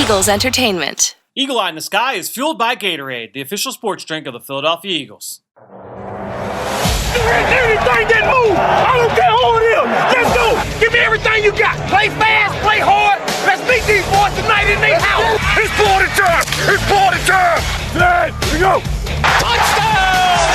Eagles Entertainment. Eagle Eye in the Sky is fueled by Gatorade, the official sports drink of the Philadelphia Eagles. Anything that move, I don't care who it is. Let's go. Give me everything you got. Play fast, play hard. Let's meet these boys tonight in their house. It's party time. It's party time. There we go. Touchdown!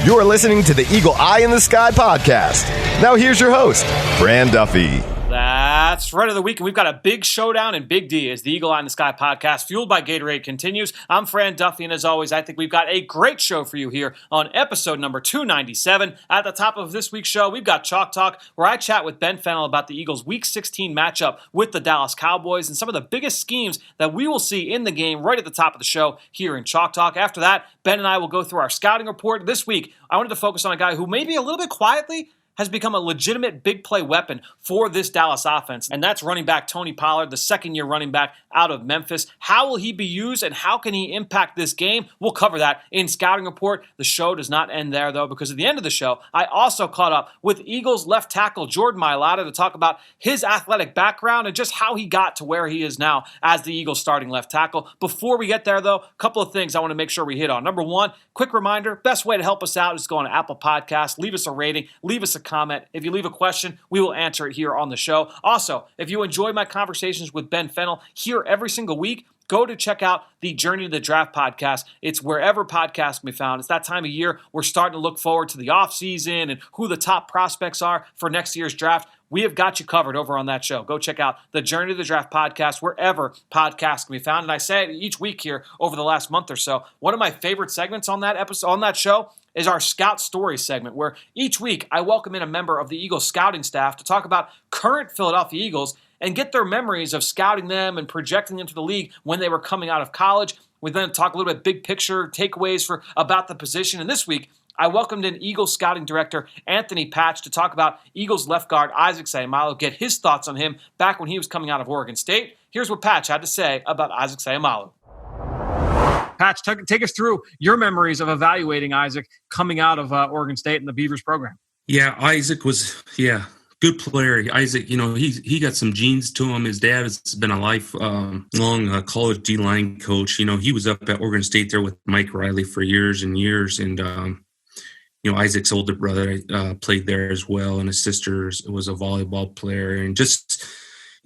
You're listening to the Eagle Eye in the Sky podcast. Now here's your host, Fran Duffy. That's right of the week, and we've got a big showdown in Big D as the Eagle Eye in the Sky podcast, fueled by Gatorade, continues. I'm Fran Duffy, and as always, I think we've got a great show for you here on episode number 297. At the top of this week's show, we've got Chalk Talk, where I chat with Ben Fennell about the Eagles' Week 16 matchup with the Dallas Cowboys and some of the biggest schemes that we will see in the game right at the top of the show here in Chalk Talk. After that, Ben and I will go through our scouting report. This week, I wanted to focus on a guy who maybe a little bit quietly has become a legitimate big play weapon for this Dallas offense, and that's running back Tony Pollard, the second-year running back out of Memphis. How will he be used, and how can he impact this game? We'll cover that in Scouting Report. The show does not end there, though, because at the end of the show, I also caught up with Eagles left tackle Jordan Mailata to talk about his athletic background and just how he got to where he is now as the Eagles starting left tackle. Before we get there, though, a couple of things I want to make sure we hit on. Number one, quick reminder, best way to help us out is to go on Apple Podcasts, leave us a rating, leave us a comment. If you leave a question, we will answer it here on the show. Also, if you enjoy my conversations with Ben Fennell here every single week, go to check out the Journey to the Draft podcast. It's wherever podcasts can be found. It's that time of year we're starting to look forward to the offseason and who the top prospects are for next year's draft. We have got you covered over on that show. Go check out the Journey to the Draft podcast wherever podcasts can be found. And I say it each week here over the last month or so. One of my favorite segments on that episode, on that show, is our Scout Story segment, where each week I welcome in a member of the Eagles scouting staff to talk about current Philadelphia Eagles and get their memories of scouting them and projecting them to the league when they were coming out of college. We then talk a little bit big picture takeaways about the position. And this week, I welcomed in Eagles scouting director Anthony Patch to talk about Eagles left guard Isaac Seumalo, get his thoughts on him back when he was coming out of Oregon State. Here's what Patch had to say about Isaac Seumalo. Patch, take us through your memories of evaluating Isaac coming out of Oregon State and the Beavers program. Yeah, Isaac was, good player. Isaac, he got some genes to him. His dad has been a lifelong college D-line coach. He was up at Oregon State there with Mike Riley for years and years. And, Isaac's older brother played there as well. And his sister was a volleyball player. And just,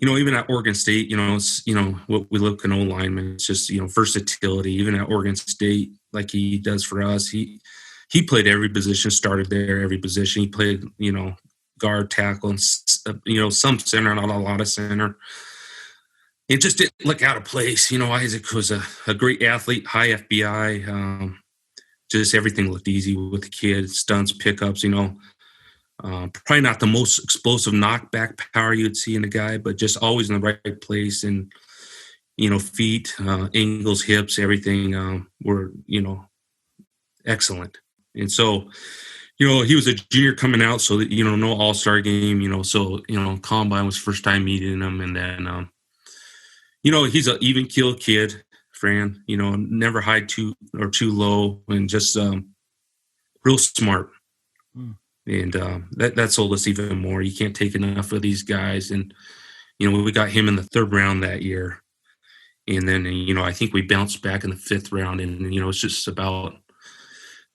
even at Oregon State, it's, what we look in O-linemen, it's just, versatility. Even at Oregon State, like he does for us, he played every position, started there, every position. He played, guard, tackle, and, some center, not a lot of center. It just didn't look out of place. Isaac was a great athlete, high FBI. Just everything looked easy with the kid, stunts, pickups, probably not the most explosive knockback power you'd see in a guy, but just always in the right place. And, feet, angles, hips, everything were, excellent. And so, he was a junior coming out, so that, no all-star game, so, Combine was first time meeting him. And then, he's an even keel kid, Fran, never high too low, and just real smart. And that sold us even more. You can't take enough of these guys. And, we got him in the third round that year. And then, I think we bounced back in the fifth round. And, it's just about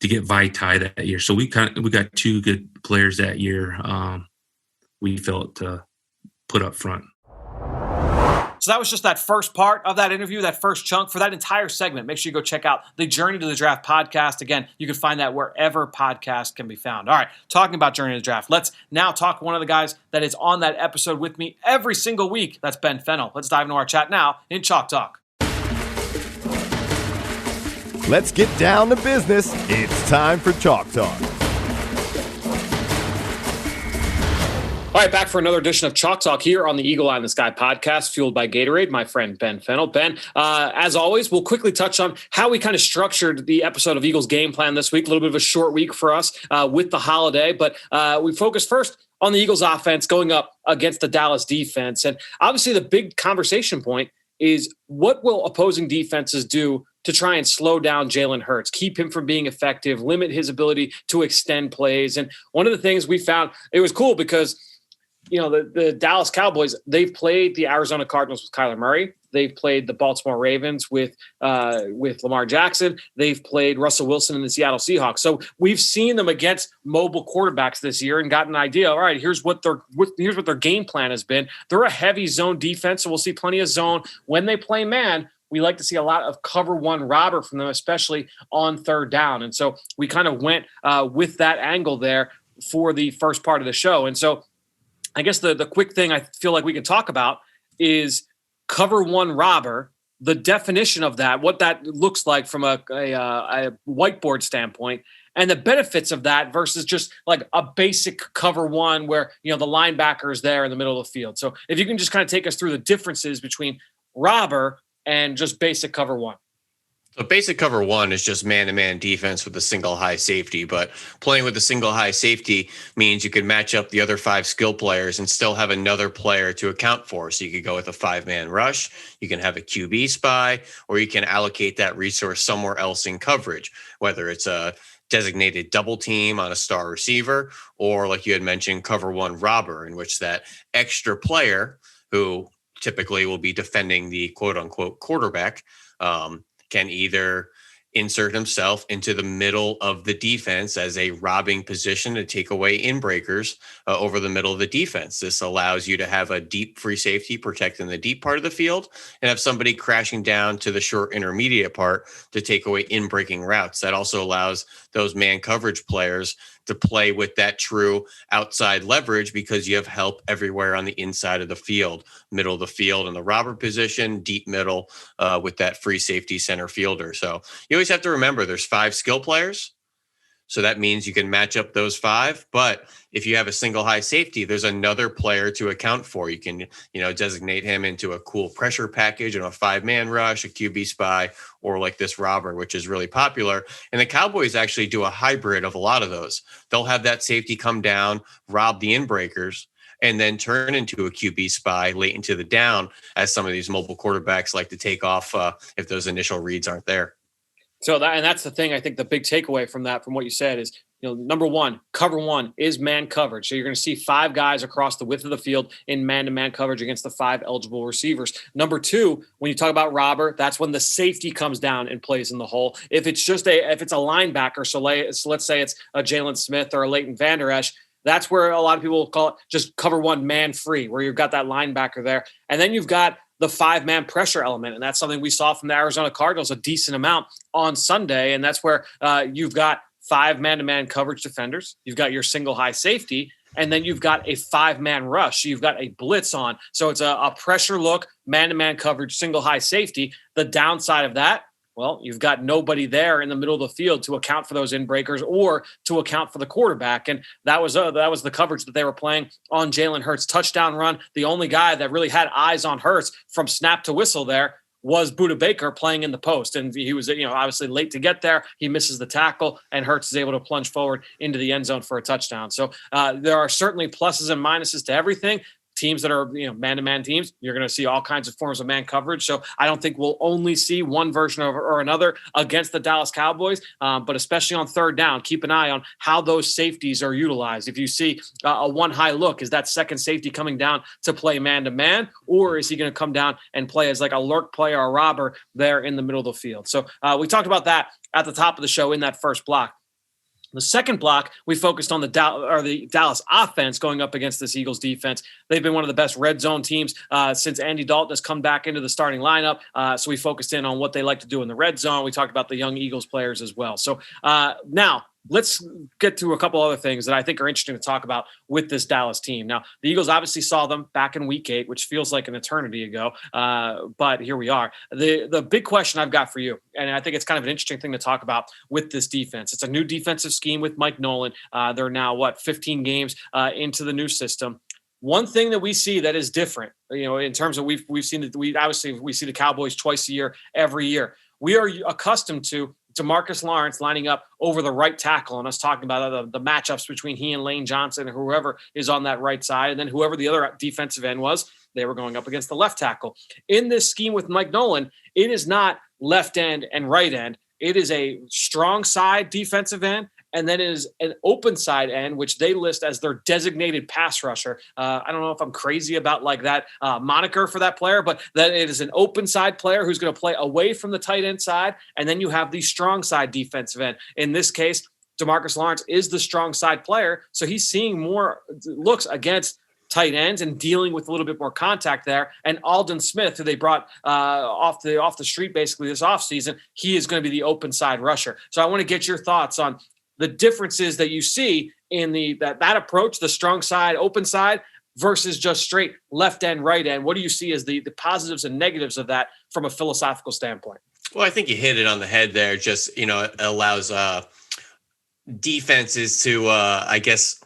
to get Vitae that year. So we got two good players that year we felt to put up front. So that was just that first part of that interview, that first chunk. For that entire segment, make sure you go check out the Journey to the Draft podcast. Again, you can find that wherever podcasts can be found. All right, talking about Journey to the Draft, let's now talk to one of the guys that is on that episode with me every single week. That's Ben Fennell. Let's dive into our chat now in Chalk Talk. Let's get down to business. It's time for Chalk Talk. All right, back for another edition of Chalk Talk here on the Eagle Eye in the Sky podcast, fueled by Gatorade. My friend Ben Fennell. Ben, as always, we'll quickly touch on how we kind of structured the episode of Eagles Game Plan this week. A little bit of a short week for us with the holiday, but we focus first on the Eagles offense going up against the Dallas defense. And obviously the big conversation point is what will opposing defenses do to try and slow down Jalen Hurts, keep him from being effective, limit his ability to extend plays. And one of the things we found, it was cool because the Dallas Cowboys, they've played the Arizona Cardinals with Kyler Murray. They've played the Baltimore Ravens with Lamar Jackson. They've played Russell Wilson and the Seattle Seahawks. So we've seen them against mobile quarterbacks this year and gotten an idea. All right, here's what their game plan has been. They're a heavy zone defense, so we'll see plenty of zone. When they play man, we like to see a lot of cover one robber from them, especially on third down. And so we kind of went with that angle there for the first part of the show. And so I guess the quick thing I feel like we can talk about is cover one robber, the definition of that, what that looks like from a whiteboard standpoint, and the benefits of that versus just like a basic cover one where, the linebacker is there in the middle of the field. So if you can just kind of take us through the differences between robber and just basic cover one. So basic cover one is just man-to-man defense with a single high safety, but playing with a single high safety means you can match up the other 5 skill players and still have another player to account for. So you could go with a 5-man rush, you can have a QB spy, or you can allocate that resource somewhere else in coverage, whether it's a designated double team on a star receiver, or like you had mentioned, cover one robber, in which that extra player who typically will be defending the quote unquote quarterback, can either insert himself into the middle of the defense as a robbing position to take away inbreakers over the middle of the defense. This allows you to have a deep free safety protecting the deep part of the field and have somebody crashing down to the short intermediate part to take away in-breaking routes. That also allows those man coverage players to play with that true outside leverage because you have help everywhere on the inside of the field, middle of the field in the robber position, deep middle with that free safety center fielder. So you always have to remember there's 5 skill players. So that means you can match up those 5. But if you have a single high safety, there's another player to account for. You can, designate him into a cool pressure package and a 5-man rush, a QB spy, or like this robber, which is really popular. And the Cowboys actually do a hybrid of a lot of those. They'll have that safety come down, rob the inbreakers, and then turn into a QB spy late into the down, as some of these mobile quarterbacks like to take off if those initial reads aren't there. So that's the thing. I think the big takeaway from what you said is, number one, cover one is man coverage. So you're going to see 5 guys across the width of the field in man-to-man coverage against the 5 eligible receivers. Number 2, when you talk about robber, that's when the safety comes down and plays in the hole. If it's a linebacker, so let's say it's a Jalen Smith or a Leighton Vander Esch, that's where a lot of people will call it just cover one man free, where you've got that linebacker there. And then you've got the 5-man pressure element. And that's something we saw from the Arizona Cardinals a decent amount on Sunday. And that's where you've got 5 man-to-man coverage defenders. You've got your single high safety, and then you've got a 5-man rush. You've got a blitz on. So it's a pressure look, man-to-man coverage, single high safety. The downside of that, well, you've got nobody there in the middle of the field to account for those inbreakers or to account for the quarterback. And that was the coverage that they were playing on Jalen Hurts' touchdown run. The only guy that really had eyes on Hurts from snap to whistle there was Budda Baker playing in the post. And he was, obviously late to get there. He misses the tackle, and Hurts is able to plunge forward into the end zone for a touchdown. So there are certainly pluses and minuses to everything. Teams that are, man-to-man teams, you're going to see all kinds of forms of man coverage. So I don't think we'll only see one version of or another against the Dallas Cowboys, but especially on third down, keep an eye on how those safeties are utilized. If you see a one high look, is that second safety coming down to play man-to-man, or is he going to come down and play as like a lurk player or a robber there in the middle of the field? So we talked about that at the top of the show in that first block. The second block, we focused on the Dallas offense going up against this Eagles defense. They've been one of the best red zone teams since Andy Dalton has come back into the starting lineup. So we focused in on what they like to do in the red zone. We talked about the young Eagles players as well. So now let's get to a couple other things that I think are interesting to talk about with this Dallas team. Now, the Eagles obviously saw them back in week 8, which feels like an eternity ago, but here we are. The big question I've got for you, and I think it's kind of an interesting thing to talk about with this defense. It's a new defensive scheme with Mike Nolan. They're now, 15 games into the new system. One thing that we see that is different, in terms of we've seen it, we see the Cowboys twice a year, every year. We are accustomed to DeMarcus Lawrence lining up over the right tackle and us talking about the matchups between he and Lane Johnson and whoever is on that right side. And then whoever the other defensive end was, they were going up against the left tackle. In this scheme with Mike Nolan, it is not left end and right end. It is a strong side defensive end and then is an open side end, which they list as their designated pass rusher. I don't know if I'm crazy about like that moniker for that player, but that it is an open side player who's going to play away from the tight end side. And then you have the strong side defensive end. In this case, DeMarcus Lawrence is the strong side player. So he's seeing more looks against tight ends and dealing with a little bit more contact there. And Aldon Smith, who they brought off the street basically this offseason, he is going to be the open side rusher. So I want to get your thoughts on the differences that you see in that approach, the strong side, open side, versus just straight left end, right end. What do you see as the positives and negatives of that from a philosophical standpoint? Well, I think you hit it on the head there. Just, it allows defenses to, I guess,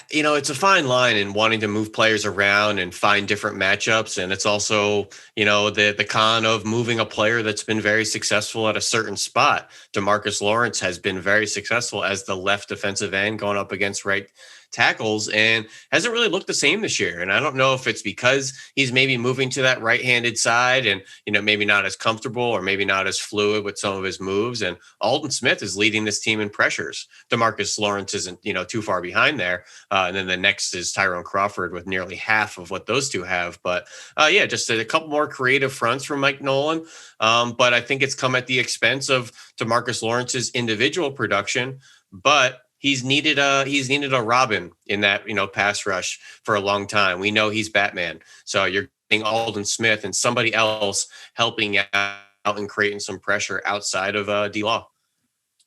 it's a fine line in wanting to move players around and find different matchups. And it's also, the con of moving a player that's been very successful at a certain spot. DeMarcus Lawrence has been very successful as the left defensive end going up against right tackles and hasn't really looked the same this year. And I don't know if it's because he's maybe moving to that right-handed side and, maybe not as comfortable or maybe not as fluid with some of his moves. And Aldon Smith is leading this team in pressures. DeMarcus Lawrence isn't, too far behind there. And then the next is Tyrone Crawford with nearly half of what those two have. But just a couple more creative fronts from Mike Nolan. But I think it's come at the expense of DeMarcus Lawrence's individual production. But he's needed a Robin in that, pass rush for a long time. We know he's Batman. So you're getting Aldon Smith and somebody else helping out and creating some pressure outside of D-Law.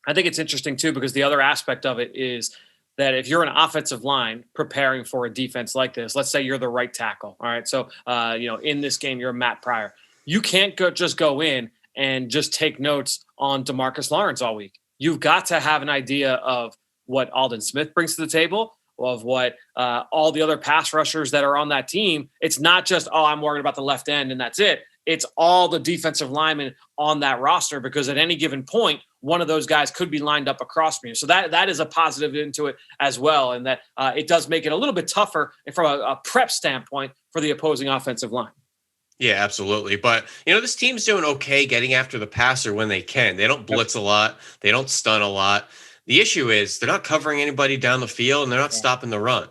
I think it's interesting too, because the other aspect of it is that if you're an offensive line preparing for a defense like this, let's say you're the right tackle. All right. So, in this game, you're Matt Pryor. You can't just go in and just take notes on DeMarcus Lawrence all week. You've got to have an idea of what Aldon Smith brings to the table, of what all the other pass rushers that are on that team. It's not just, I'm worried about the left end and that's it. It's all the defensive linemen on that roster, because at any given point, one of those guys could be lined up across from you. So that is a positive into it as well. And that it does make it a little bit tougher from a prep standpoint for the opposing offensive line. Yeah, absolutely. But, this team's doing okay getting after the passer when they can. They don't blitz a lot. They don't stun a lot. The issue is they're not covering anybody down the field and they're not stopping the run.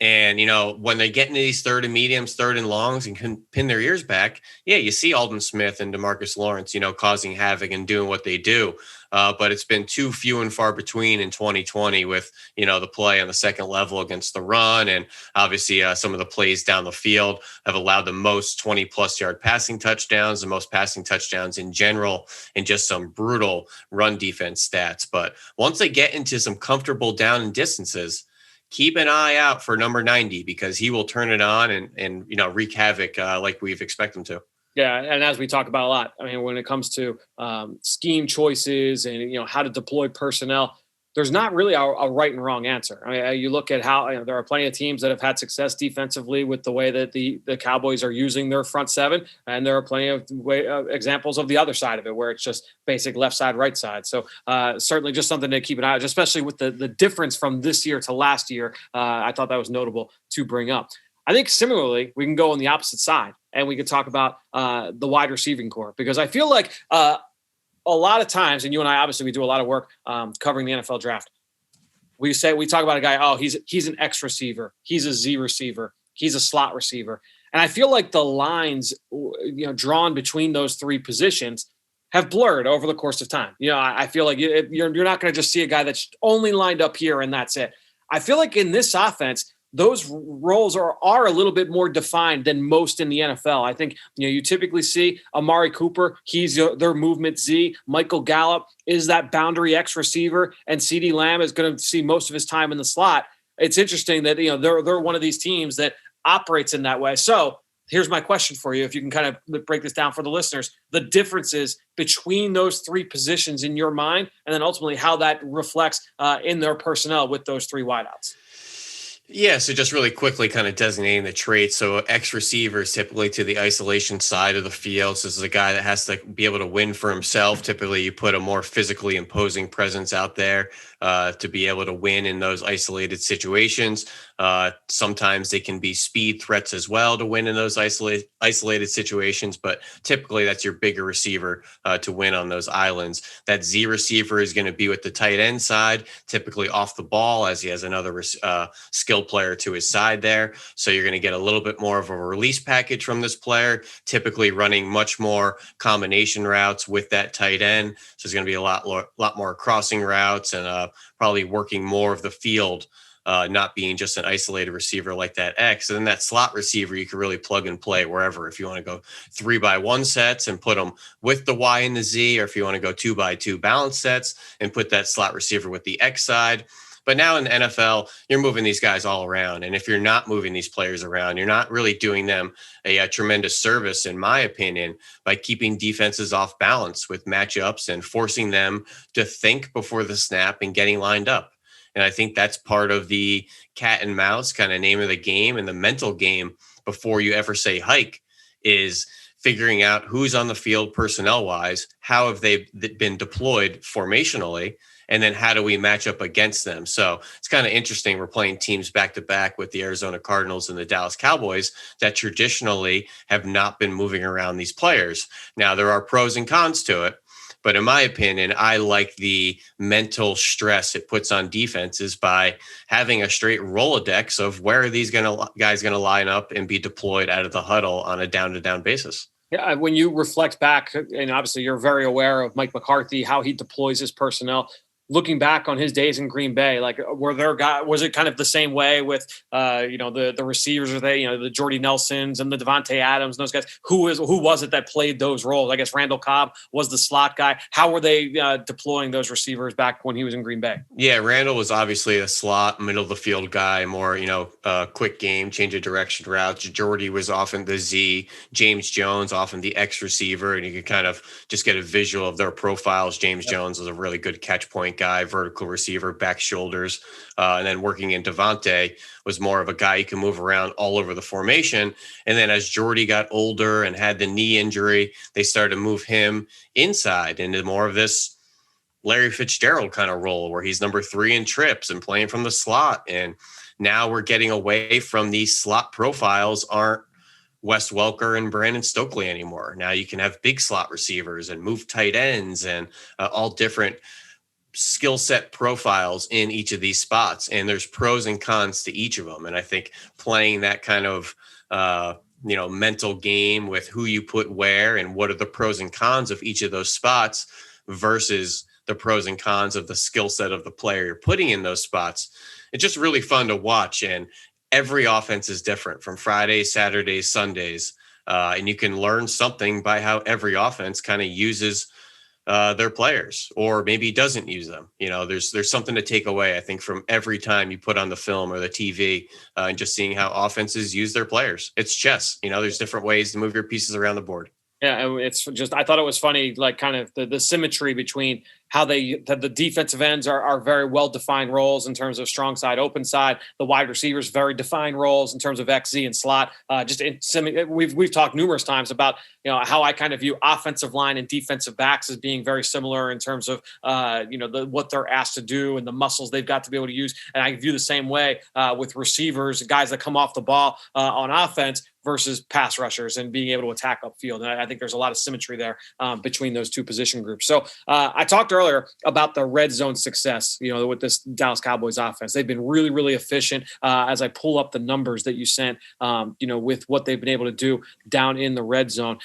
And, when they get into these third and mediums, third and longs and can pin their ears back, you see Aldon Smith and DeMarcus Lawrence, causing havoc and doing what they do. But it's been too few and far between in 2020 with, the play on the second level against the run. And obviously some of the plays down the field have allowed the most 20-plus yard passing touchdowns, the most passing touchdowns in general, and just some brutal run defense stats. But once they get into some comfortable down and distances, keep an eye out for number 90, because he will turn it on and wreak havoc like we've expected him to. Yeah, and as we talk about a lot, I mean, when it comes to scheme choices and how to deploy personnel, there's not really a right and wrong answer. I mean, you look at how there are plenty of teams that have had success defensively with the way that the Cowboys are using their front seven, and there are plenty of examples of the other side of it where it's just basic left side, right side. So certainly just something to keep an eye on, especially with the difference from this year to last year. I thought that was notable to bring up. I think similarly, we can go on the opposite side and we could talk about the wide receiving core, because I feel like a lot of times, and you and I, obviously we do a lot of work covering the NFL draft. We talk about a guy, he's an X receiver. He's a Z receiver. He's a slot receiver. And I feel like the lines, drawn between those three positions have blurred over the course of time. I feel like you're not going to just see a guy that's only lined up here and that's it. I feel like in this offense, those roles are a little bit more defined than most in the NFL. I think, you typically see Amari Cooper. He's their movement Z. Michael Gallup is that boundary X receiver, and CeeDee Lamb is going to see most of his time in the slot. It's interesting that, they're one of these teams that operates in that way. So here's my question for you. If you can kind of break this down for the listeners, the differences between those three positions in your mind, and then ultimately how that reflects in their personnel with those three wideouts. Yeah, so just really quickly kind of designating the traits. So X receiver is typically to the isolation side of the field. So this is a guy that has to be able to win for himself. Typically, you put a more physically imposing presence out there to be able to win in those isolated situations. Sometimes they can be speed threats as well to win in those isolated situations, but typically that's your bigger receiver to win on those islands. That Z receiver is going to be with the tight end side, typically off the ball, as he has another skill player to his side there. So you're going to get a little bit more of a release package from this player, typically running much more combination routes with that tight end. So it's going to be a lot more crossing routes and probably working more of the field, not being just an isolated receiver like that X. And then that slot receiver, you can really plug and play wherever. If you want to go 3x1 sets and put them with the Y and the Z, or if you want to go 2x2 balance sets and put that slot receiver with the X side. But now in the NFL, you're moving these guys all around. And if you're not moving these players around, you're not really doing them a tremendous service, in my opinion, by keeping defenses off balance with matchups and forcing them to think before the snap and getting lined up. And I think that's part of the cat and mouse kind of name of the game, and the mental game before you ever say hike is figuring out who's on the field personnel wise, how have they been deployed formationally, and then how do we match up against them? So it's kind of interesting. We're playing teams back to back with the Arizona Cardinals and the Dallas Cowboys that traditionally have not been moving around these players. Now, there are pros and cons to it, but in my opinion, I like the mental stress it puts on defenses by having a straight Rolodex of where are these guys going to line up and be deployed out of the huddle on a down-to-down basis. Yeah, when you reflect back, and obviously you're very aware of Mike McCarthy, how he deploys his personnel. Looking back on his days in Green Bay, like was it kind of the same way with the receivers, or the Jordy Nelsons and the Devontae Adams and those guys? Who was it that played those roles? I guess Randall Cobb was the slot guy. How were they deploying those receivers back when he was in Green Bay? Yeah, Randall was obviously a slot, middle of the field guy, more quick game, change of direction routes. Jordy was often the Z. James Jones often the X receiver, and you could kind of just get a visual of their profiles. James Jones was a really good catch point guy, vertical receiver, back shoulders, and then working in Devontae was more of a guy you can move around all over the formation. And then as Jordy got older and had the knee injury, they started to move him inside into more of this Larry Fitzgerald kind of role where he's number 3 in trips and playing from the slot. And now we're getting away from these slot profiles aren't Wes Welker and Brandon Stokely anymore. Now you can have big slot receivers and move tight ends and all different skill set profiles in each of these spots. And there's pros and cons to each of them. And I think playing that kind of, mental game with who you put where and what are the pros and cons of each of those spots versus the pros and cons of the skill set of the player you're putting in those spots. It's just really fun to watch. And every offense is different from Fridays, Saturdays, Sundays. And you can learn something by how every offense kind of uses their players, or maybe doesn't use them. There's something to take away, I think, from every time you put on the film or the TV and just seeing how offenses use their players. It's chess. There's different ways to move your pieces around the board. Yeah, it's just, I thought it was funny, like kind of the symmetry between how the defensive ends are very well-defined roles in terms of strong side, open side. The wide receivers, very defined roles in terms of X, Z, and slot. We've talked numerous times about how I kind of view offensive line and defensive backs as being very similar in terms of what they're asked to do and the muscles they've got to be able to use. And I view the same way with receivers, guys that come off the ball on offense versus pass rushers and being able to attack upfield. And I think there's a lot of symmetry there between those two position groups. So I talked earlier about the red zone success, with this Dallas Cowboys offense. They've been really, really efficient as I pull up the numbers that you sent, with what they've been able to do down in the red zone.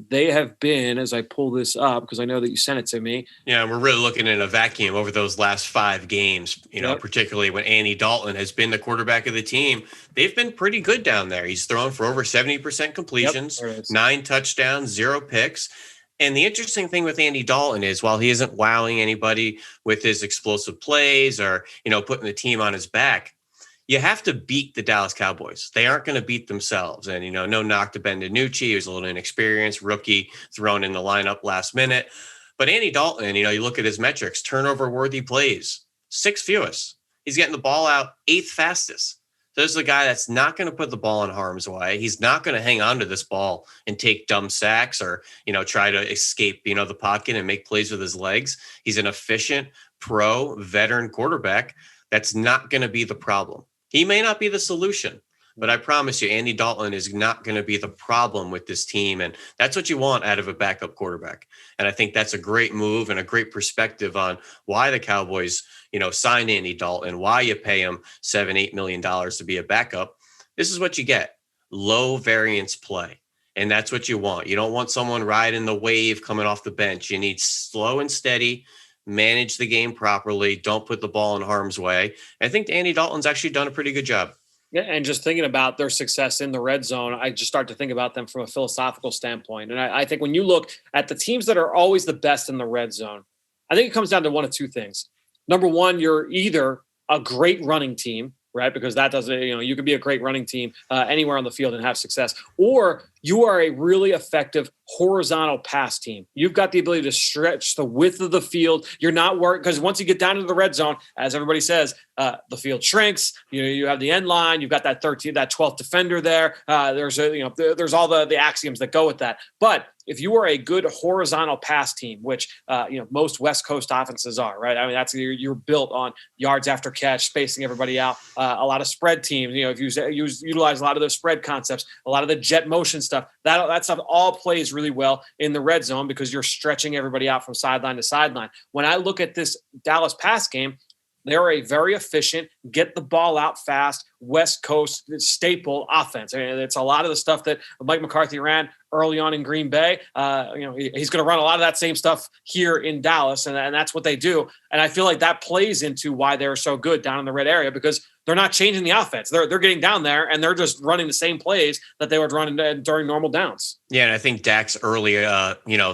They have been, as I pull this up, because I know that you sent it to me. Yeah, we're really looking in a vacuum over those last 5 games, Yep. Particularly when Andy Dalton has been the quarterback of the team. They've been pretty good down there. He's thrown for over 70% completions, 9 touchdowns, 0 picks. And the interesting thing with Andy Dalton is while he isn't wowing anybody with his explosive plays or, putting the team on his back, you have to beat the Dallas Cowboys. They aren't going to beat themselves. And, no knock to Ben DiNucci. He was a little inexperienced, rookie thrown in the lineup last minute. But Andy Dalton, you look at his metrics, turnover-worthy plays, 6 fewest. He's getting the ball out 8th fastest. So this is a guy that's not going to put the ball in harm's way. He's not going to hang on to this ball and take dumb sacks or, try to escape, the pocket and make plays with his legs. He's an efficient, pro, veteran quarterback. That's not going to be the problem. He may not be the solution, but I promise you, Andy Dalton is not going to be the problem with this team. And that's what you want out of a backup quarterback. And I think that's a great move and a great perspective on why the Cowboys, signed Andy Dalton, why you pay him $7-8 million to be a backup. This is what you get: low variance play. And that's what you want. You don't want someone riding the wave coming off the bench. You need slow and steady, manage the game properly. Don't put the ball in harm's way. I think Andy Dalton's actually done a pretty good job. Yeah, and just thinking about their success in the red zone, I just start to think about them from a philosophical standpoint. And I think when you look at the teams that are always the best in the red zone, I think it comes down to one of two things. Number one, you're either a great running team, right? Because that doesn't, you can be a great running team anywhere on the field and have success, or you are a really effective horizontal pass team. You've got the ability to stretch the width of the field. You're not worried, because once you get down into the red zone, as everybody says, the field shrinks. You have the end line. You've got that 12th defender there. There's all the axioms that go with that. But if you are a good horizontal pass team, which most West Coast offenses are, right? I mean, that's you're built on yards after catch, spacing everybody out. A lot of spread teams, if you utilize a lot of those spread concepts, a lot of the jet motion stuff, that stuff all plays really well in the red zone because you're stretching everybody out from sideline to sideline. When I look at this Dallas pass game, they're a very efficient, get the ball out fast, West Coast staple offense. I mean, it's a lot of the stuff that Mike McCarthy ran early on in Green Bay. He's going to run a lot of that same stuff here in Dallas, and that's what they do. And I feel like that plays into why they're so good down in the red area, because they're not changing the offense. They're getting down there, and they're just running the same plays that they would run during normal downs. Yeah, and I think Dak's early,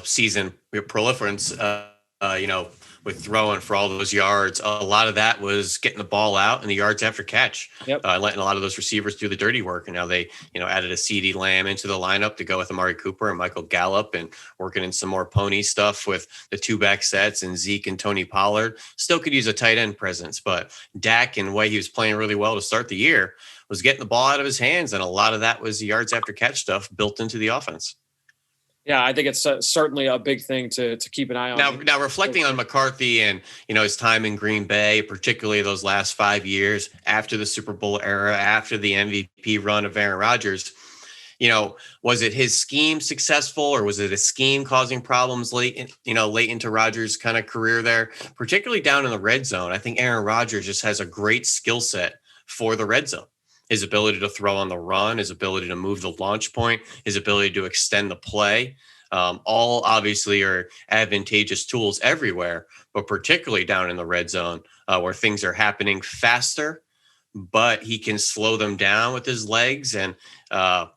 season proliferance, with throwing for all those yards, a lot of that was getting the ball out and the yards after catch, letting a lot of those receivers do the dirty work. And now they, added a CeeDee Lamb into the lineup to go with Amari Cooper and Michael Gallup, and working in some more pony stuff with the 2-back sets and Zeke and Tony Pollard. Still could use a tight end presence, but Dak, in the way he was playing really well to start the year, was getting the ball out of his hands. And a lot of that was the yards after catch stuff built into the offense. Yeah, I think it's certainly a big thing to keep an eye on. Now, reflecting on McCarthy and, his time in Green Bay, particularly those last 5 years after the Super Bowl era, after the MVP run of Aaron Rodgers, was it his scheme successful, or was it a scheme causing problems late into Rodgers' kind of career there, particularly down in the red zone? I think Aaron Rodgers just has a great skill set for the red zone. His ability to throw on the run, his ability to move the launch point, his ability to extend the play, all obviously are advantageous tools everywhere, but particularly down in the red zone where things are happening faster, but he can slow them down with his legs and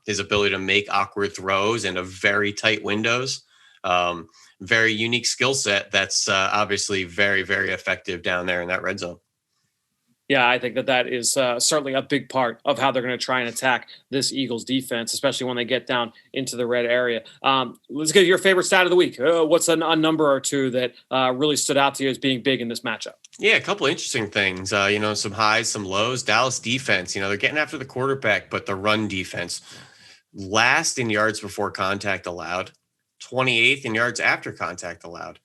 his ability to make awkward throws into very tight windows. Very unique skill set that's obviously very, very effective down there in that red zone. Yeah, I think that is certainly a big part of how they're going to try and attack this Eagles defense, especially when they get down into the red area. Let's get your favorite stat of the week. What's a number or two that really stood out to you as being big in this matchup? Yeah, a couple of interesting things. Some highs, some lows. Dallas defense, they're getting after the quarterback, but the run defense, last in yards before contact allowed, 28th in yards after contact allowed.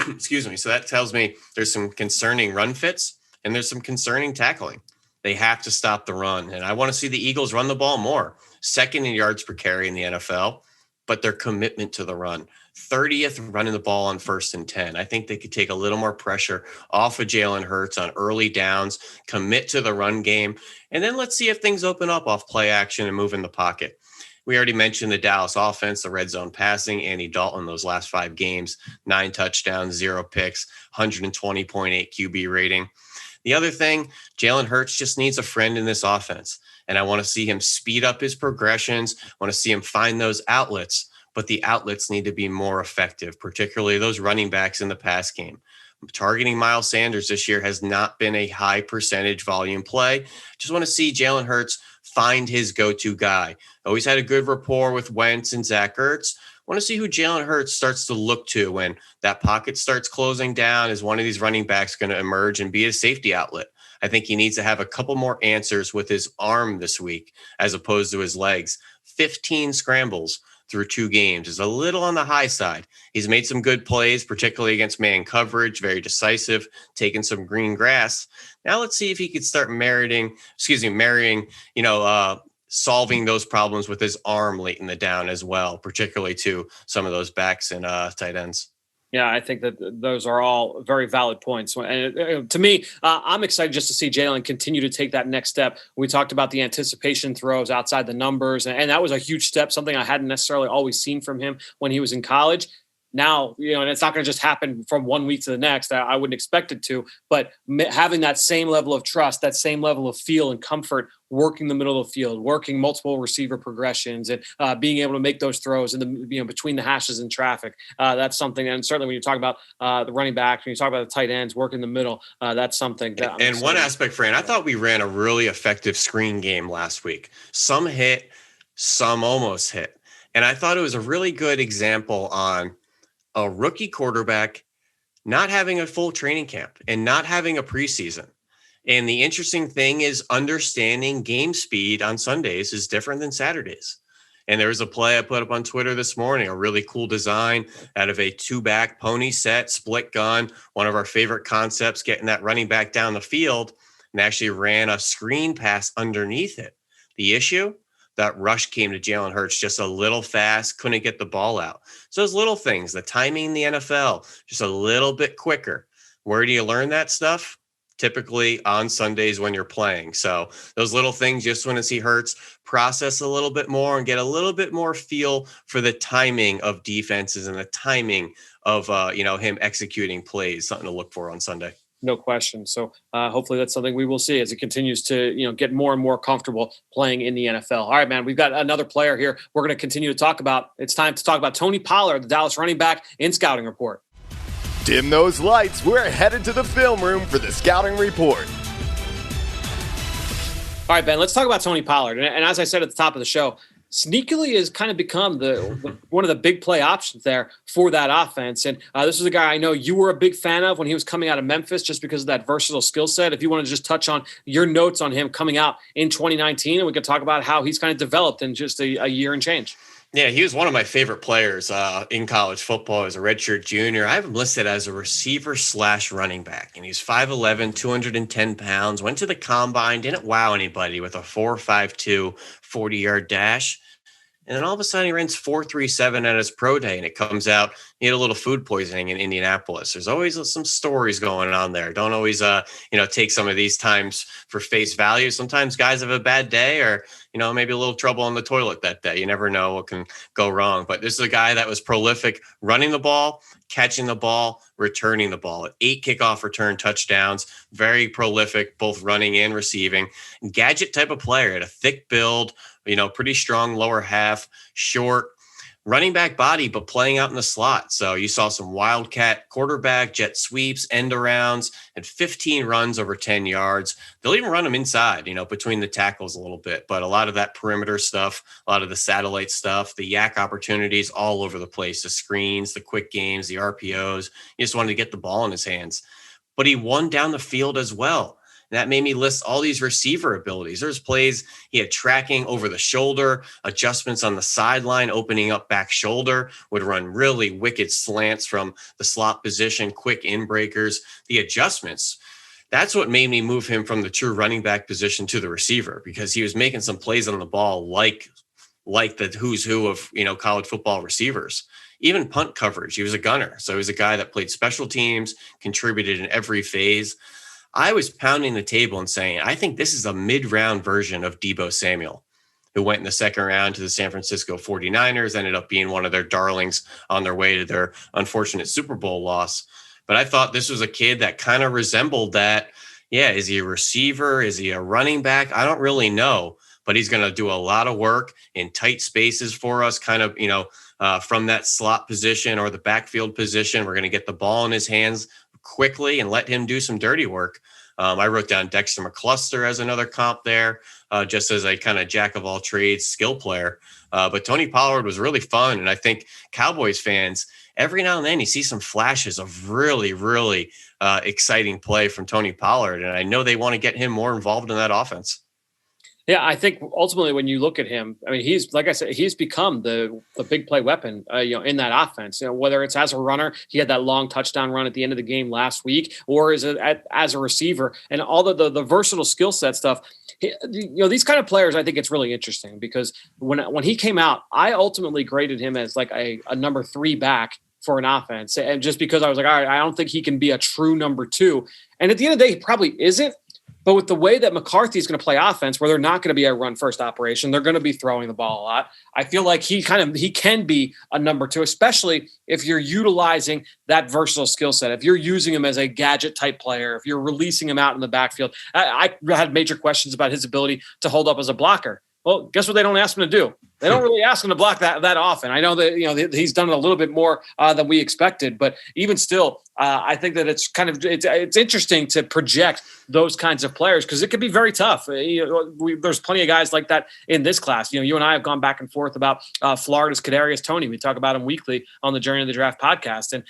Excuse me. So that tells me there's some concerning run fits. And there's some concerning tackling. They have to stop the run. And I want to see the Eagles run the ball more. Second in yards per carry in the NFL, but their commitment to the run. 30th running the ball on 1st and 10. I think they could take a little more pressure off of Jalen Hurts on early downs, commit to the run game, and then let's see if things open up off play action and move in the pocket. We already mentioned the Dallas offense, the red zone passing. Andy Dalton, those last 5 games, 9 touchdowns, 0 picks, 120.8 QB rating. The other thing, Jalen Hurts just needs a friend in this offense. And I want to see him speed up his progressions. I want to see him find those outlets, but the outlets need to be more effective, particularly those running backs in the pass game. Targeting Miles Sanders this year has not been a high percentage volume play. Just want to see Jalen Hurts find his go-to guy. Always had a good rapport with Wentz and Zach Ertz. Want to see who Jalen Hurts starts to look to when that pocket starts closing down. Is one of these running backs going to emerge and be a safety outlet? I think he needs to have a couple more answers with his arm this week as opposed to his legs. 15 scrambles through 2 games is a little on the high side. He's made some good plays, particularly against man coverage, very decisive, taking some green grass. Now let's see if he could start marrying, solving those problems with his arm late in the down as well, particularly to some of those backs and tight ends. Yeah, I think that those are all very valid points. And to me, I'm excited just to see Jalen continue to take that next step. We talked about the anticipation throws outside the numbers, and that was a huge step, something I hadn't necessarily always seen from him when he was in college. Now, and it's not going to just happen from one week to the next. I wouldn't expect it to, but having that same level of trust, that same level of feel and comfort, working the middle of the field, working multiple receiver progressions, and being able to make those throws in the between the hashes in traffic. That's something, and certainly when you talk about the running back, when you talk about the tight ends, working the middle, that's something. That and one aspect, Fran, I thought we ran a really effective screen game last week. Some hit, some almost hit, and I thought it was a really good example on a rookie quarterback not having a full training camp and not having a preseason. And the interesting thing is understanding game speed on Sundays is different than Saturdays. And there was a play I put up on Twitter this morning, a really cool design out of a 2-back pony set, split gun, one of our favorite concepts, getting that running back down the field, and actually ran a screen pass underneath it. The issue? That rush came to Jalen Hurts just a little fast, couldn't get the ball out. So those little things, the timing in the NFL, just a little bit quicker. Where do you learn that stuff? Typically on Sundays when you're playing. So those little things, just want to see Hurts process a little bit more and get a little bit more feel for the timing of defenses and the timing of, him executing plays, something to look for on Sunday. No question. So hopefully that's something we will see as he continues to, get more and more comfortable playing in the NFL. All right, man, we've got another player here we're going to continue to talk about. It's time to talk about Tony Pollard, the Dallas running back, in Scouting Report. Dim those lights. We're headed to the film room for the Scouting Report. All right, Ben, let's talk about Tony Pollard. And as I said at the top of the show, sneakily has kind of become one of the big play options there for that offense. And this is a guy I know you were a big fan of when he was coming out of Memphis, just because of that versatile skill set. If you want to just touch on your notes on him coming out in 2019, and we could talk about how he's kind of developed in just a year and change. Yeah, he was one of my favorite players in college football as a redshirt junior. I have him listed as a receiver/running back, and he's 5'11", 210 pounds, went to the combine, didn't wow anybody with a 4.52 40-yard dash. And then all of a sudden he runs 4.37 at his pro day, and it comes out he had a little food poisoning in Indianapolis. There's always some stories going on there. Don't always, take some of these times for face value. Sometimes guys have a bad day or, maybe a little trouble on the toilet that day. You never know what can go wrong. But this is a guy that was prolific running the ball, catching the ball, returning the ball. 8 kickoff return touchdowns, very prolific, both running and receiving. Gadget type of player, had a thick build, pretty strong lower half, short, running back body, but playing out in the slot. So you saw some wildcat quarterback, jet sweeps, end arounds, and 15 runs over 10 yards. They'll even run them inside, between the tackles a little bit. But a lot of that perimeter stuff, a lot of the satellite stuff, the yak opportunities all over the place, the screens, the quick games, the RPOs. He just wanted to get the ball in his hands. But he won down the field as well. That made me list all these receiver abilities. There's plays he had tracking over the shoulder, adjustments on the sideline, opening up back shoulder, would run really wicked slants from the slot position, quick in breakers, the adjustments. That's what made me move him from the true running back position to the receiver, because he was making some plays on the ball like the who's who of, college football receivers. Even punt coverage, he was a gunner. So he was a guy that played special teams, contributed in every phase. I was pounding the table and saying, I think this is a mid-round version of Deebo Samuel, who went in the second round to the San Francisco 49ers, ended up being one of their darlings on their way to their unfortunate Super Bowl loss. But I thought this was a kid that kind of resembled that. Yeah, is he a receiver? Is he a running back? I don't really know, but he's going to do a lot of work in tight spaces for us, kind of, from that slot position or the backfield position. We're going to get the ball in his hands quickly and let him do some dirty work. I wrote down Dexter McCluster as another comp there, just as a kind of jack of all trades skill player. But Tony Pollard was really fun. And I think Cowboys fans, every now and then you see some flashes of really, really exciting play from Tony Pollard. And I know they want to get him more involved in that offense. Yeah, I think ultimately when you look at him, I mean, he's, like I said, he's become the big play weapon, in that offense. Whether it's as a runner, he had that long touchdown run at the end of the game last week, or as a receiver, and all the versatile skill set stuff. These kind of players, I think it's really interesting because when he came out, I ultimately graded him as like a number 3 back for an offense, and just because I was like, all right, I don't think he can be a true number 2, and at the end of the day, he probably isn't. But with the way that McCarthy is going to play offense, where they're not going to be a run-first operation, they're going to be throwing the ball a lot. I feel like he can be a number 2, especially if you're utilizing that versatile skill set. If you're using him as a gadget-type player, if you're releasing him out in the backfield. I had major questions about his ability to hold up as a blocker. Well, guess what they don't ask him to do? They don't really ask him to block that often. I know that he's done it a little bit more than we expected, but even still, I think that it's interesting to project those kinds of players because it could be very tough. There's plenty of guys like that in this class. You and I have gone back and forth about Florida's Kadarius Toney. We talk about him weekly on the Journey of the Draft podcast, and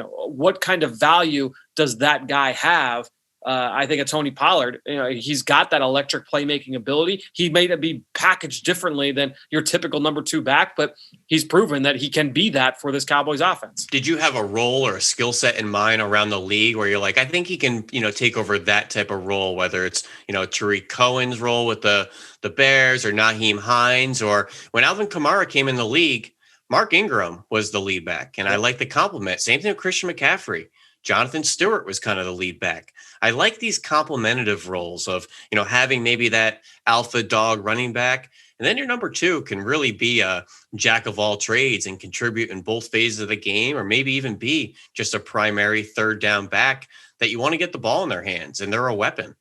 what kind of value does that guy have? I think a Tony Pollard, he's got that electric playmaking ability. He may be packaged differently than your typical number 2 back, but he's proven that he can be that for this Cowboys offense. Did you have a role or a skill set in mind around the league where you're like, I think he can, take over that type of role, whether it's, Tariq Cohen's role with the Bears or Naheem Hines, or when Alvin Kamara came in the league, Mark Ingram was the lead back. And I like the compliment. Same thing with Christian McCaffrey. Jonathan Stewart was kind of the lead back. I like these complementative roles of, having maybe that alpha dog running back. And then your number 2 can really be a jack of all trades and contribute in both phases of the game, or maybe even be just a primary third down back that you want to get the ball in their hands and they're a weapon.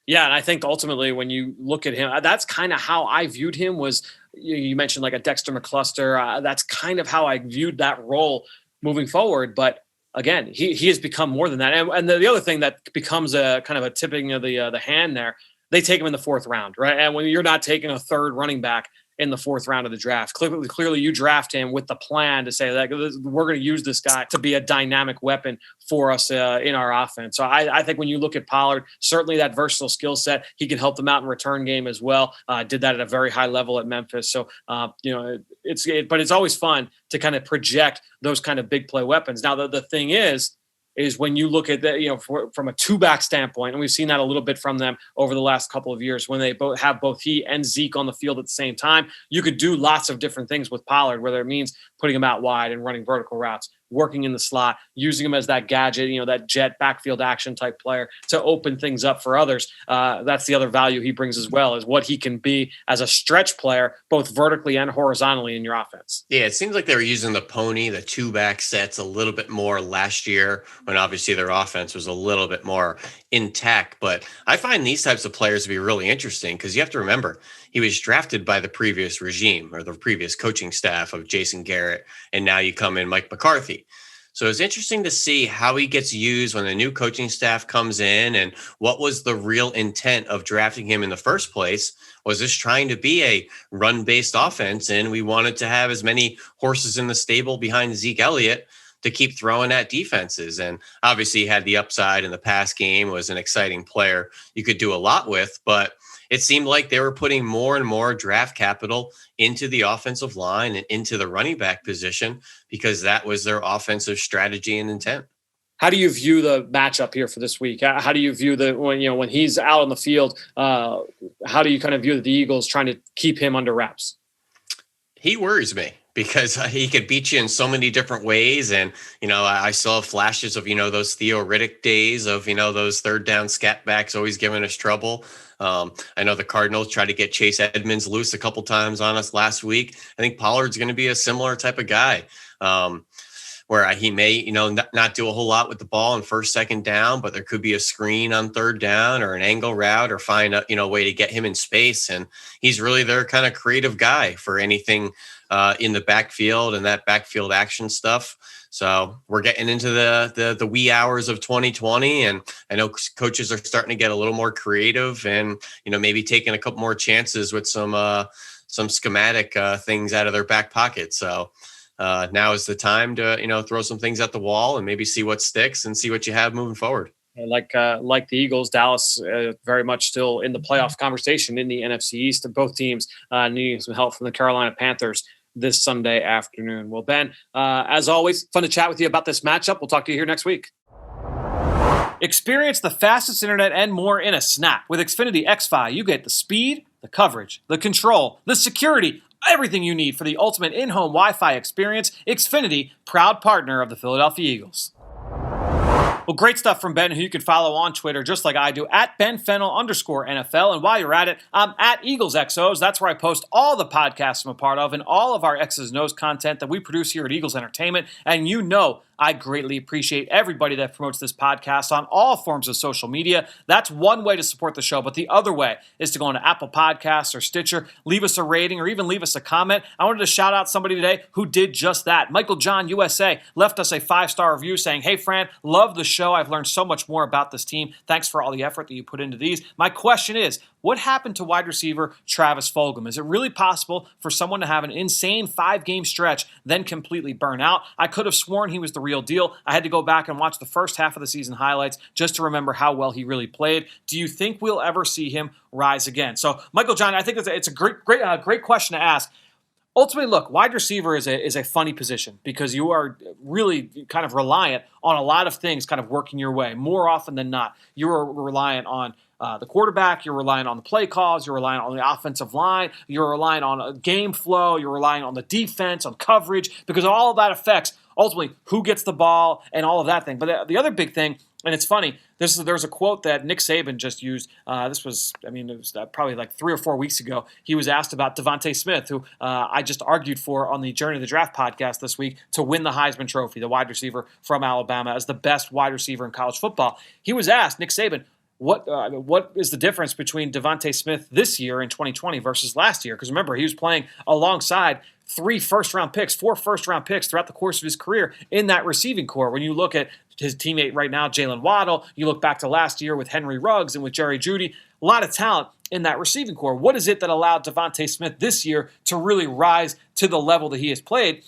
Yeah. And I think ultimately when you look at him, that's kind of how I viewed him. Was you mentioned like a Dexter McCluster. That's kind of how I viewed that role moving forward. But again, he has become more than that. And the other thing that becomes a kind of a tipping of the hand there, they take him in the 4th round, right? And when you're not taking a third running back in the 4th round of the draft, clearly you draft him with the plan to say that we're going to use this guy to be a dynamic weapon for us in our offense. So I think when you look at Pollard, certainly that versatile skill set, he can help them out in return game as well. Did that at a very high level at Memphis. So, but it's always fun to kind of project those kind of big play weapons. Now, the thing is when you look at that, from a 2-back standpoint, and we've seen that a little bit from them over the last couple of years, when they have both he and Zeke on the field at the same time, you could do lots of different things with Pollard, whether it means putting him out wide and running vertical routes, working in the slot, using him as that gadget, that jet backfield action type player to open things up for others. That's the other value he brings as well, is what he can be as a stretch player, both vertically and horizontally in your offense. Yeah, it seems like they were using the 2-back sets a little bit more last year when obviously their offense was a little bit more intact. But I find these types of players to be really interesting because you have to remember, he was drafted by the previous regime or the previous coaching staff of Jason Garrett, and now you come in Mike McCarthy. So it's interesting to see how he gets used when the new coaching staff comes in, and what was the real intent of drafting him in the first place. Was this trying to be a run-based offense, and we wanted to have as many horses in the stable behind Zeke Elliott to keep throwing at defenses? And obviously he had the upside in the pass game, was an exciting player you could do a lot with, but it seemed like they were putting more and more draft capital into the offensive line and into the running back position because that was their offensive strategy and intent. How do you view the matchup here for this week? How do you view when he's out on the field? How do you kind of view the Eagles trying to keep him under wraps? He worries me because he could beat you in so many different ways. And, I saw flashes of, those Theo Riddick days of, those third down scat backs always giving us trouble. I know the Cardinals tried to get Chase Edmonds loose a couple times on us last week. I think Pollard's going to be a similar type of guy. where he may, not do a whole lot with the ball on first, second down, but there could be a screen on third down or an angle route or find a way to get him in space. And he's really their kind of creative guy for anything in the backfield and that backfield action stuff. So we're getting into the wee hours of 2020, and I know coaches are starting to get a little more creative and, maybe taking a couple more chances with some schematic things out of their back pocket. So now is the time to, throw some things at the wall and maybe see what sticks and see what you have moving forward. Like the Eagles, Dallas very much still in the playoff conversation in the NFC East. Both teams needing some help from the Carolina Panthers this Sunday afternoon. Well, Ben, as always, fun to chat with you about this matchup. We'll talk to you here next week. Experience the fastest internet and more in a snap. With Xfinity XFi, you get the speed, the coverage, the control, the security, everything you need for the ultimate in-home Wi-Fi experience. Xfinity, proud partner of the Philadelphia Eagles. Well, great stuff from Ben, who you can follow on Twitter, just like I do, at @BenFennell_NFL. And while you're at it, I'm at EaglesXOs. That's where I post all the podcasts I'm a part of and all of our X's and O's content that we produce here at Eagles Entertainment. And I greatly appreciate everybody that promotes this podcast on all forms of social media. That's one way to support the show, but the other way is to go into Apple Podcasts or Stitcher, leave us a rating, or even leave us a comment. I wanted to shout out somebody today who did just that. Michael John USA left us a 5-star review saying, "Hey, Fran, love the show. I've learned so much more about this team. Thanks for all the effort that you put into these. My question is, what happened to wide receiver Travis Fulgham? Is it really possible for someone to have an insane 5-game stretch, then completely burn out? I could have sworn he was the real deal. I had to go back and watch the first half of the season highlights just to remember how well he really played. Do you think we'll ever see him rise again?" So, Michael John, I think it's a great question to ask. Ultimately, look, wide receiver is a funny position because you are really kind of reliant on a lot of things kind of working your way. More often than not, you're reliant on the quarterback, you're relying on the play calls, you're relying on the offensive line, you're relying on game flow, you're relying on the defense, on coverage, because all of that affects ultimately who gets the ball and all of that thing. But the other big thing, and it's funny, there's a quote that Nick Saban just used. It was probably like 3 or 4 weeks ago. He was asked about Devontae Smith, who I just argued for on the Journey to the Draft podcast this week to win the Heisman Trophy, the wide receiver from Alabama, as the best wide receiver in college football. He was asked, Nick Saban, what is the difference between Devontae Smith this year in 2020 versus last year? Because remember, he was playing alongside 4 first-round picks throughout the course of his career in that receiving core. When you look at his teammate right now, Jalen Waddle, you look back to last year with Henry Ruggs and with Jerry Jeudy, a lot of talent in that receiving core. What is it that allowed Devontae Smith this year to really rise to the level that he has played?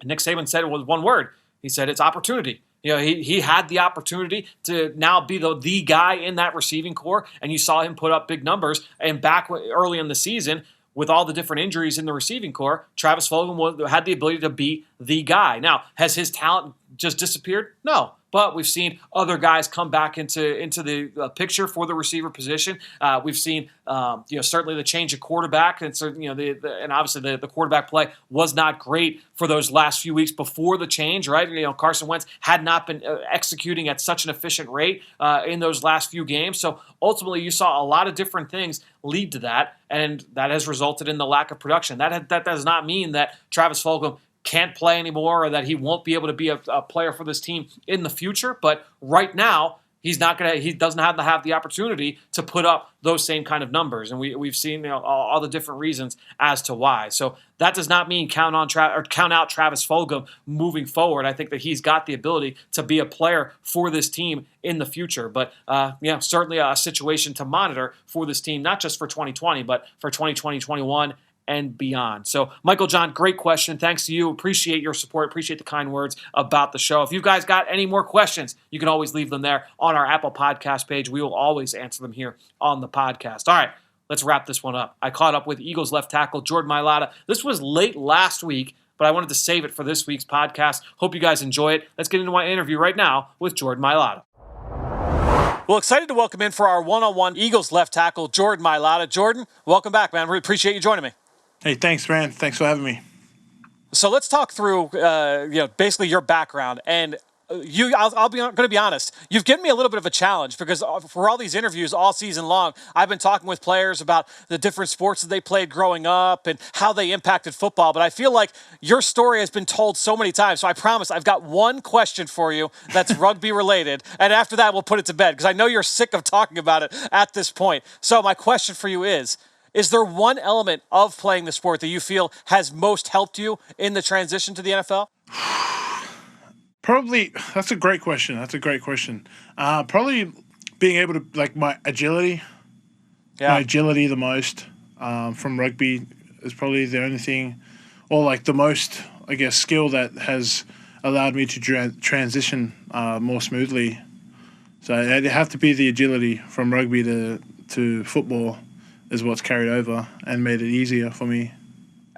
And Nick Saban said it was one word. He said it's opportunity. He had the opportunity to now be the guy in that receiving core, and you saw him put up big numbers. And back early in the season, with all the different injuries in the receiving core, Travis Fulgham had the ability to be the guy. Now, has his talent just disappeared? No. But we've seen other guys come back into the picture for the receiver position. We've seen certainly the change of quarterback, and so and obviously the quarterback play was not great for those last few weeks before the change, right? Carson Wentz had not been executing at such an efficient rate in those last few games. So ultimately, you saw a lot of different things lead to that, and that has resulted in the lack of production. That does not mean that Travis Fulgham can't play anymore or that he won't be able to be a player for this team in the future. But right now, he doesn't have the opportunity to put up those same kind of numbers. And we've seen all the different reasons as to why. So that does not mean count out Travis Fulgham moving forward. I think that he's got the ability to be a player for this team in the future. But certainly a situation to monitor for this team, not just for 2020, but for 2020, 21, and beyond. So, Michael John, great question. Thanks to you. Appreciate your support. Appreciate the kind words about the show. If you guys got any more questions, you can always leave them there on our Apple Podcast page. We will always answer them here on the podcast. All right, let's wrap this one up. I caught up with Eagles left tackle Jordan Mailata. This was late last week, but I wanted to save it for this week's podcast. Hope you guys enjoy it. Let's get into my interview right now with Jordan Mailata. Well, excited to welcome in for our one-on-one Eagles left tackle, Jordan Mailata. Jordan, welcome back, man. Really appreciate you joining me. Hey, thanks, Fran. Thanks for having me. So let's talk through, basically your background. And I'll be going to be honest. You've given me a little bit of a challenge because for all these interviews all season long, I've been talking with players about the different sports that they played growing up and how they impacted football. But I feel like your story has been told so many times. So I promise I've got one question for you that's rugby related. And after that, we'll put it to bed because I know you're sick of talking about it at this point. So my question for you is there one element of playing the sport that you feel has most helped you in the transition to the NFL? Probably, that's a great question. Probably being able to, like, my agility. Yeah. My agility the most from rugby is probably the only thing, or like the most, I guess, skill that has allowed me to transition more smoothly. So it'd have to be the agility from rugby to football is what's carried over and made it easier for me.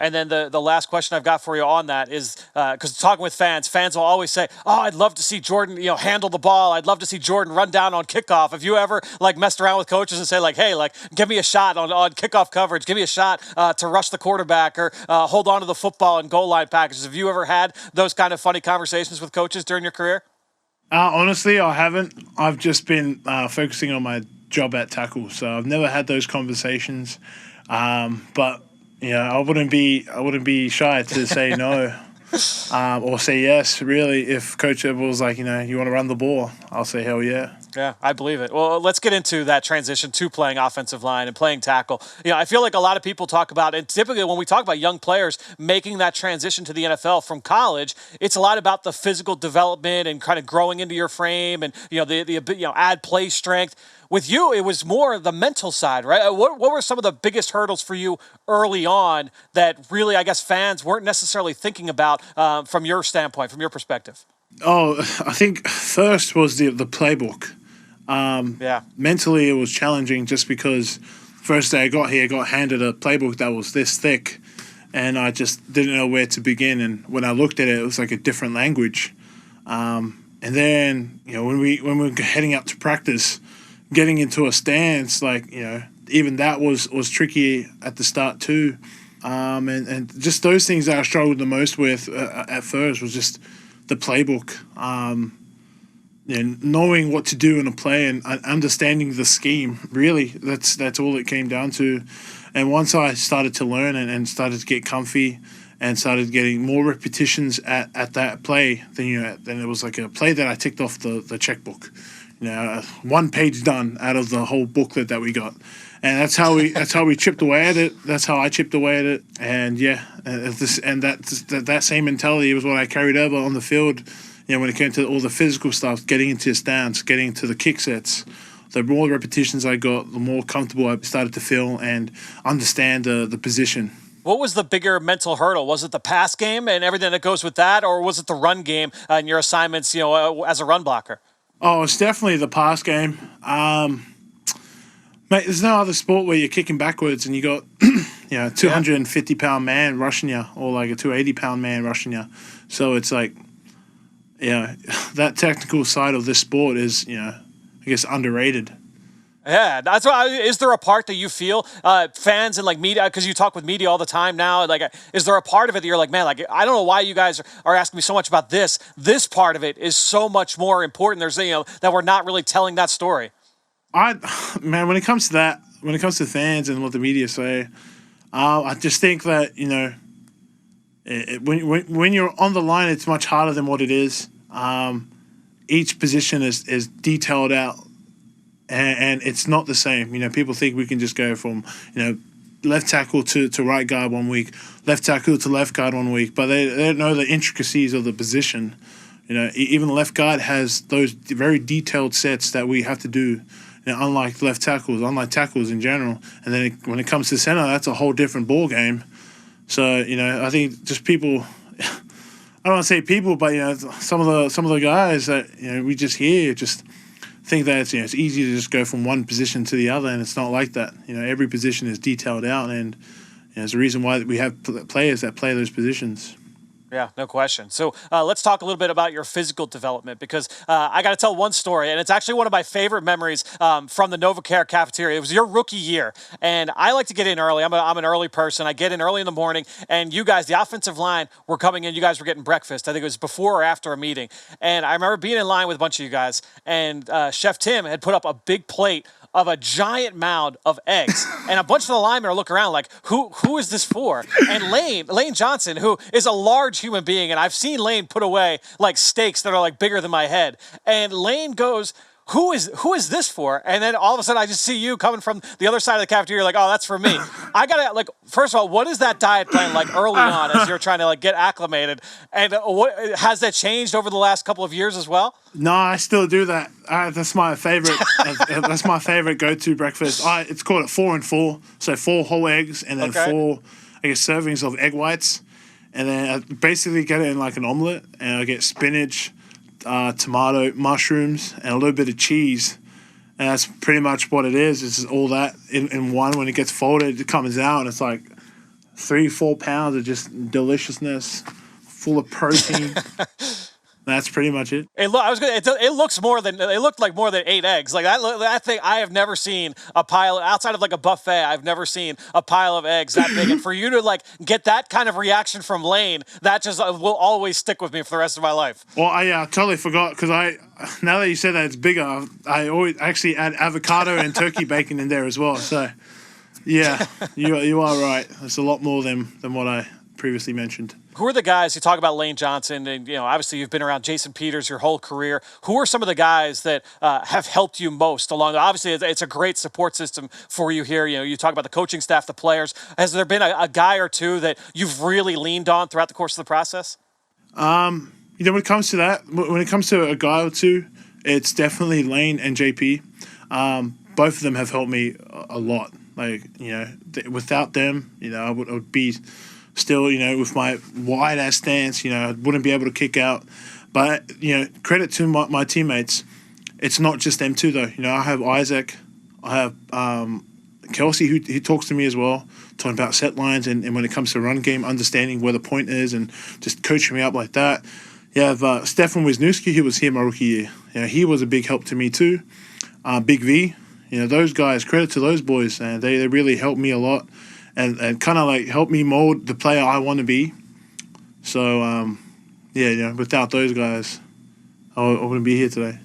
And then the last question I've got for you on that is, because talking with fans will always say, oh, I'd love to see Jordan, handle the ball. I'd love to see Jordan run down on kickoff. Have you ever, messed around with coaches and say, hey, give me a shot on kickoff coverage. Give me a shot to rush the quarterback or hold on to the football and goal line packages. Have you ever had those kind of funny conversations with coaches during your career? Honestly, I haven't. I've just been focusing on my job at tackle. So I've never had those conversations. But I wouldn't be shy to say no or say yes, really. If Coach ever was like, you want to run the ball, I'll say hell yeah. Yeah, I believe it. Well, let's get into that transition to playing offensive line and playing tackle. I feel like a lot of people talk about, and typically when we talk about young players making that transition to the NFL from college, it's a lot about the physical development and kind of growing into your frame and, add play strength. With you, it was more the mental side, right? What were some of the biggest hurdles for you early on that really, I guess, fans weren't necessarily thinking about from your standpoint, from your perspective? Oh, I think first was the playbook. Mentally, it was challenging just because first day I got here, I got handed a playbook that was this thick, and I just didn't know where to begin. And when I looked at it, it was like a different language. And then, when we were heading out to practice, getting into a stance, even that was tricky at the start too. And just those things that I struggled the most with at first was just the playbook. Knowing what to do in a play and understanding the scheme, really, that's all it came down to. And once I started to learn and started to get comfy and started getting more repetitions at that play, then it was like a play that I ticked off the checkbook. 1 page done out of the whole booklet that we got, and that's how we chipped away at it. That's how I chipped away at it, and that same mentality was what I carried over on the field. When it came to all the physical stuff, getting into stance, getting to the kick sets, the more repetitions I got, the more comfortable I started to feel and understand the position. What was the bigger mental hurdle? Was it the pass game and everything that goes with that, or was it the run game and your assignments, as a run blocker? Oh, it's definitely the pass game. Mate, there's no other sport where you're kicking backwards and you got 250-pound man rushing you or like a 280-pound man rushing you. So it's like, that technical side of this sport is, I guess, underrated. Yeah, that's why. Is there a part that you feel fans and media, because you talk with media all the time now, is there a part of it that you're like, man, I don't know why you guys are asking me so much about this. This part of it is so much more important. There's that we're not really telling that story. When it comes to that, when it comes to fans and what the media say, I just think that when you're on the line, it's much harder than what it is. Each position is detailed out. And it's not the same. People think we can just go from, left tackle to right guard 1 week, left tackle to left guard 1 week, but they don't know the intricacies of the position. Even the left guard has those very detailed sets that we have to do, unlike unlike tackles in general. And then when it comes to center, that's a whole different ball game. So, I think just people, I don't want to say people, but, some of the guys that, we just hear just think that it's easy to just go from one position to the other, and it's not like that. Every position is detailed out, and there's a reason why we have players that play those positions. Yeah, no question. So let's talk a little bit about your physical development, because I got to tell one story, and it's actually one of my favorite memories from the NovaCare cafeteria. It was your rookie year, and I like to get in early. I'm an early person. I get in early in the morning, and you guys, the offensive line, were coming in. You guys were getting breakfast. I think it was before or after a meeting. And I remember being in line with a bunch of you guys, and Chef Tim had put up a big plate of a giant mound of eggs, and a bunch of the linemen are looking around like, who is this for? And Lane Johnson, who is a large human being, and I've seen Lane put away like steaks that are like bigger than my head, and Lane goes, who is this for? And then all of a sudden I just see you coming from the other side of the cafeteria, like, oh, that's for me. I gotta, like, first of all, what is that diet plan like early on as you're trying to like get acclimated? And what has that changed over the last couple of years as well? No, I still do that. That's my favorite. That's my favorite go-to breakfast. It's called a 4 and 4. So 4 whole eggs and then 4, I guess, servings of egg whites, and then I basically get it in like an omelet, and I get spinach, tomato, mushrooms, and a little bit of cheese. And that's pretty much what it is. It's all that in one. When it gets folded, it comes out, and it's like 3-4 pounds of just deliciousness, full of protein. That's pretty much it. It looked like more than 8 eggs. Like that thing, I have never seen a pile outside of like a buffet. I've never seen a pile of eggs that big. And for you to like get that kind of reaction from Lane, that just will always stick with me for the rest of my life. Well, I totally forgot, because now that you said that it's bigger, I always actually add avocado and turkey bacon in there as well. So yeah, you are right. It's a lot more than what I previously mentioned. Who are the guys, you talk about Lane Johnson, and obviously you've been around Jason Peters your whole career. Who are some of the guys that have helped you most along? Obviously, it's a great support system for you here. You talk about the coaching staff, the players. Has there been a guy or two that you've really leaned on throughout the course of the process? When it comes to that, when it comes to a guy or two, it's definitely Lane and JP. Both of them have helped me a lot. Like, without them, I would be still, with my wide-ass stance, I wouldn't be able to kick out. But, credit to my teammates. It's not just them two, though. I have Isaac. I have Kelsey, who talks to me as well, talking about set lines and when it comes to run game, understanding where the point is and just coaching me up like that. You have Stefan Wisniewski, who was here my rookie year. He was a big help to me too. Big V, those guys, credit to those boys. And they really helped me a lot. And kind of like help me mold the player I want to be. So, without those guys, I wouldn't be here today.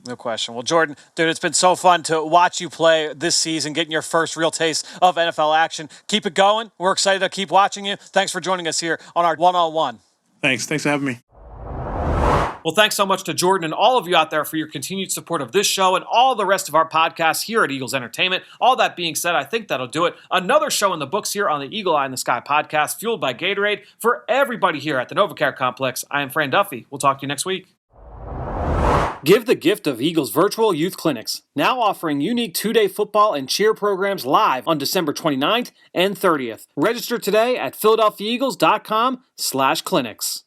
No question. Well, Jordan, dude, it's been so fun to watch you play this season, getting your first real taste of NFL action. Keep it going. We're excited to keep watching you. Thanks for joining us here on our one-on-one. Thanks for having me. Well, thanks so much to Jordan and all of you out there for your continued support of this show and all the rest of our podcasts here at Eagles Entertainment. All that being said, I think that'll do it. Another show in the books here on the Eagle Eye in the Sky podcast, fueled by Gatorade. For everybody here at the NovaCare Complex, I am Fran Duffy. We'll talk to you next week. Give the gift of Eagles virtual youth clinics, now offering unique 2-day football and cheer programs live on December 29th and 30th. Register today at PhiladelphiaEagles.com/clinics.